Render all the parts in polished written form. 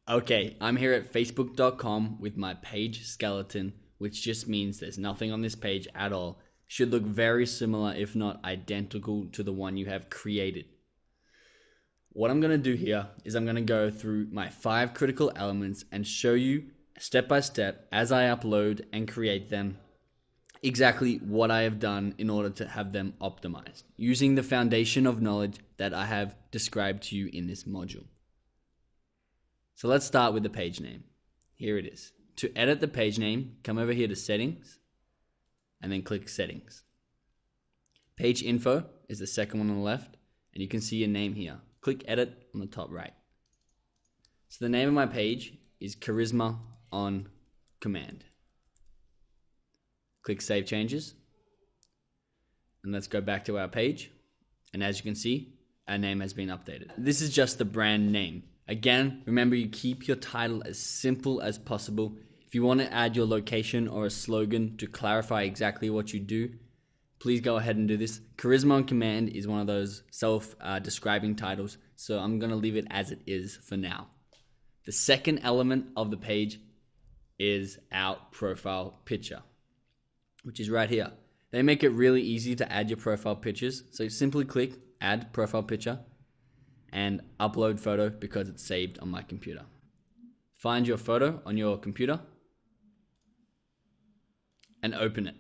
Okay, I'm here at facebook.com with my page skeleton, which just means there's nothing on this page at all. Should look very similar, if not identical, to the one you have created. What I'm going to do here is I'm going to go through my 5 critical elements and show you step by step as I upload and create them exactly what I have done in order to have them optimized, using the foundation of knowledge that I have described to you in this module. So let's start with the page name. Here it is. To edit the page name, come over here to settings and then click settings. Page info is the second one on the left, and you can see your name here. Click edit on the top right. So the name of my page is Charisma on Command. Click Save Changes. And let's go back to our page. And as you can see, our name has been updated. This is just the brand name. Again, remember you keep your title as simple as possible. If you want to add your location or a slogan to clarify exactly what you do, please go ahead and do this. Charisma on Command is one of those self-describing titles, so I'm going to leave it as it is for now. The second element of the page is our profile picture, which is right here. They make it really easy to add your profile pictures, so simply click Add Profile Picture and upload photo because it's saved on my computer. Find your photo on your computer and open it.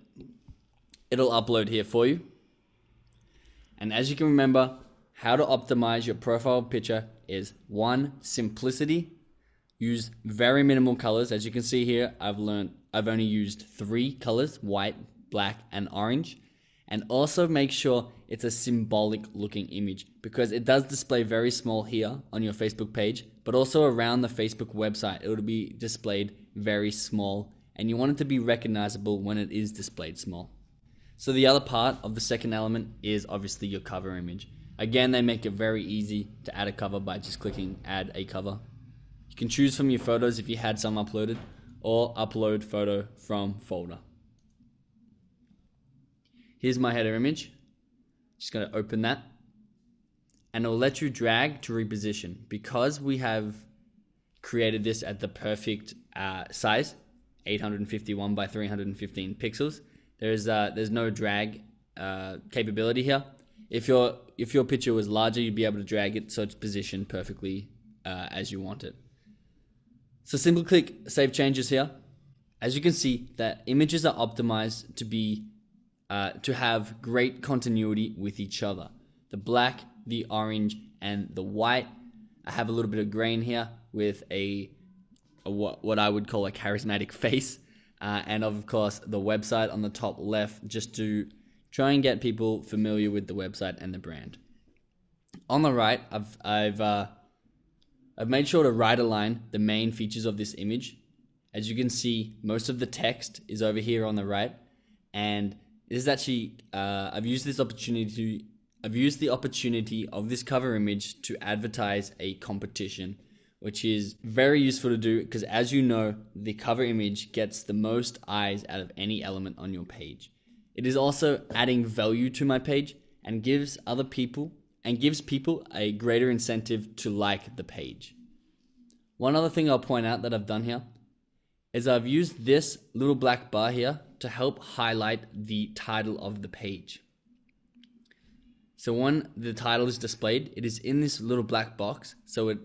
It'll upload here for you. And as you can remember, how to optimize your profile picture is 1, simplicity. Use very minimal colors. As you can see here, I've only used 3 colors, white, black, and orange. And also make sure it's a symbolic looking image because it does display very small here on your Facebook page, but also around the Facebook website, it will be displayed very small, and you want it to be recognizable when it is displayed small. So the other part of the second element is obviously your cover image. Again, they make it very easy to add a cover by just clicking Add a Cover. You can choose from your photos if you had some uploaded, or upload photo from folder. Here's my header image. Just going to open that. And it'll let you drag to reposition. Because we have created this at the perfect size, 851 by 315 pixels, there's no drag capability here. If your picture was larger, you'd be able to drag it so it's positioned perfectly as you want it. So simply click Save Changes here. As you can see, that images are optimized to have great continuity with each other. The black, the orange, and the white. I have a little bit of gray in here with what I would call a charismatic face. And of course, the website on the top left, just to try and get people familiar with the website and the brand. On the right, I've made sure to right align the main features of this image. As you can see, most of the text is over here on the right, and it is actually I've used the opportunity of this cover image to advertise a competition, which is very useful to do because, as you know, the cover image gets the most eyes out of any element on your page. It is also adding value to my page and gives people a greater incentive to like the page. One other thing I'll point out that I've done here is I've used this little black bar here to help highlight the title of the page. So when the title is displayed, it is in this little black box, so it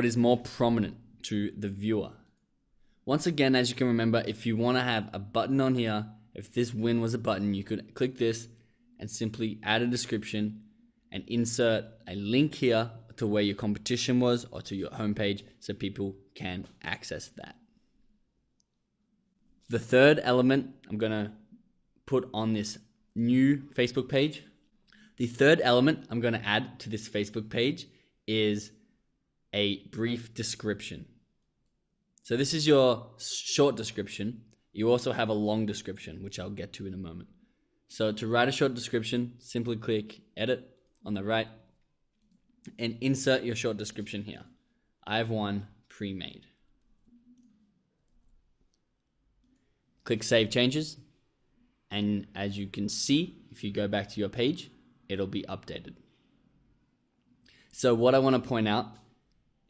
is more prominent to the viewer. Once again, as you can remember, if you want to have a button on here, if this win was a button, you could click this and simply add a description and insert a link here to where your competition was or to your homepage so people can access that. The third element I'm going to put on this new Facebook page. The third element I'm going to add to this Facebook page is a brief description. So this is your short description. You also have a long description, which I'll get to in a moment. So to write a short description, simply click Edit on the right and insert your short description here. I have one pre-made. Click Save Changes, and as you can see, if you go back to your page, it'll be updated. So what I want to point out,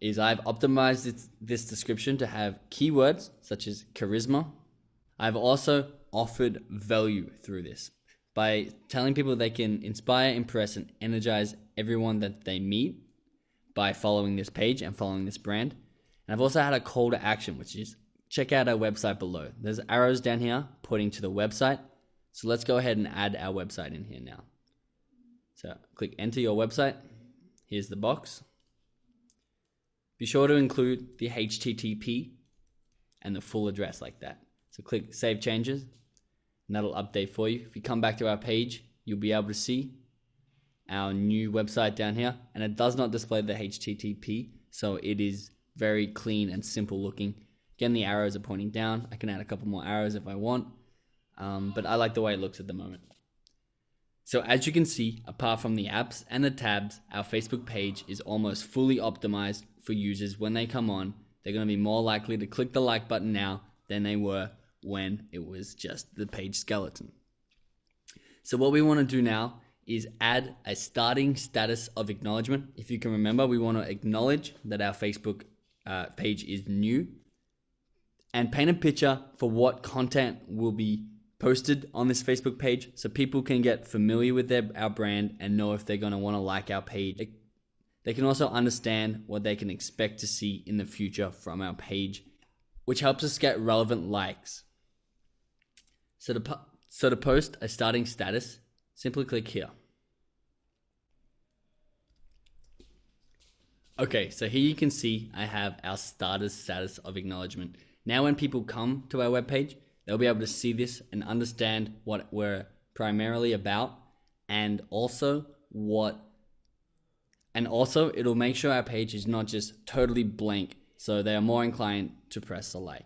is I've optimized this description to have keywords such as charisma. I've also offered value through this by telling people they can inspire, impress, and energize everyone that they meet by following this page and following this brand. And I've also had a call to action, which is check out our website below. There's arrows down here pointing to the website. So let's go ahead and add our website in here now. So click enter your website. Here's the box. Be sure to include the HTTP and the full address like that. So click save changes and that'll update for you. If you come back to our page, you'll be able to see our new website down here, and it does not display the HTTP, so it is very clean and simple looking. Again, the arrows are pointing down. I can add a couple more arrows if I want, but I like the way it looks at the moment. So as you can see, apart from the apps and the tabs, our Facebook page is almost fully optimized for users. When they come on, they're going to be more likely to click the like button now than they were when it was just the page skeleton. So what we want to do now is add a starting status of acknowledgement. If you can remember, we want to acknowledge that our Facebook page is new and paint a picture for what content will be posted on this Facebook page so people can get familiar with our brand and know if they're going to want to like our page. They can also understand what they can expect to see in the future from our page, which helps us get relevant likes. So to post a starting status, simply click here. Okay, so here you can see I have our starter status of acknowledgement. Now when people come to our webpage, they'll be able to see this and understand what we're primarily about, and also it'll make sure our page is not just totally blank, so they are more inclined to press the like.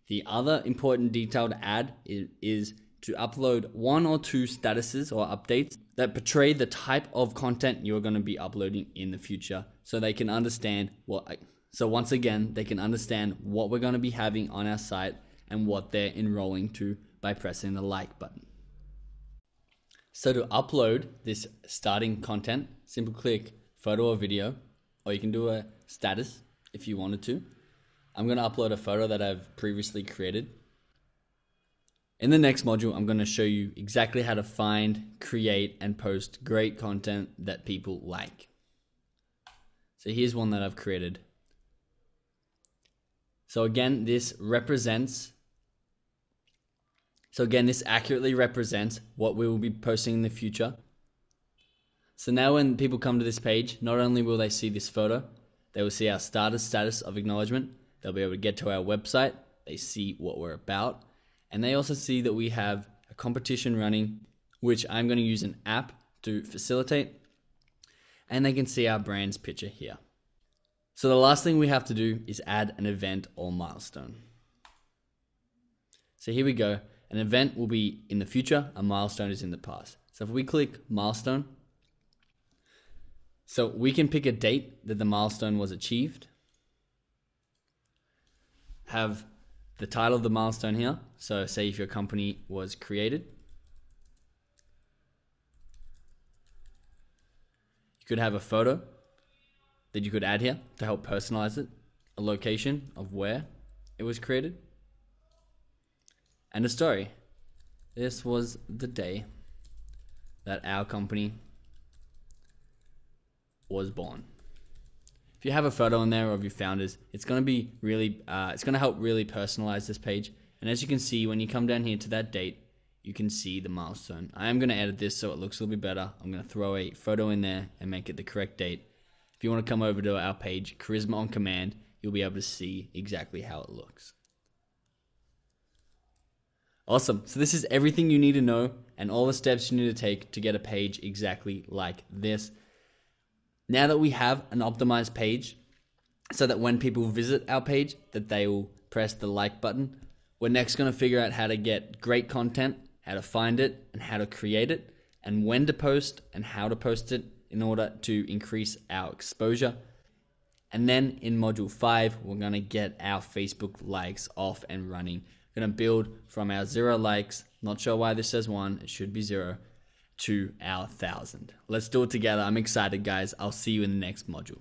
The other important detail to add is to upload 1 or 2 statuses or updates that portray the type of content you're going to be uploading in the future, so they can understand once again, they can understand what we're going to be having on our site and what they're enrolling to by pressing the like button. So to upload this starting content, simply click photo or video, or you can do a status if you wanted to. I'm going to upload a photo that I've previously created. In the next module, I'm going to show you exactly how to find, create, and post great content that people like. So here's one that I've created. So again, this accurately represents what we will be posting in the future. So now when people come to this page, not only will they see this photo, they will see our starter status of acknowledgement. They'll be able to get to our website. They see what we're about. And they also see that we have a competition running, which I'm going to use an app to facilitate. And they can see our brand's picture here. So the last thing we have to do is add an event or milestone. So here we go. An event will be in the future, a milestone is in the past. So if we click milestone, so we can pick a date that the milestone was achieved, have the title of the milestone here. So say if your company was created, you could have a photo that you could add here to help personalize it, a location of where it was created, and a story. This was the day that our company was born. If you have a photo in there of your founders, it's going to be really, it's going to help really personalize this page. And as you can see, when you come down here to that date, you can see the milestone. I am going to edit this so it looks a little bit better. I'm going to throw a photo in there and make it the correct date. If you want to come over to our page, Charisma on Command, you'll be able to see exactly how it looks. Awesome. So this is everything you need to know and all the steps you need to take to get a page exactly like this. Now that we have an optimized page, so that when people visit our page, that they will press the like button, we're next going to figure out how to get great content, how to find it, and how to create it, and when to post and how to post it in order to increase our exposure. And then in module 5, we're going to get our Facebook likes off and running. We're going to build from our 0 likes, not sure why this says 1, it should be 0, to our 1,000. Let's do it together. I'm excited, guys. I'll see you in the next module.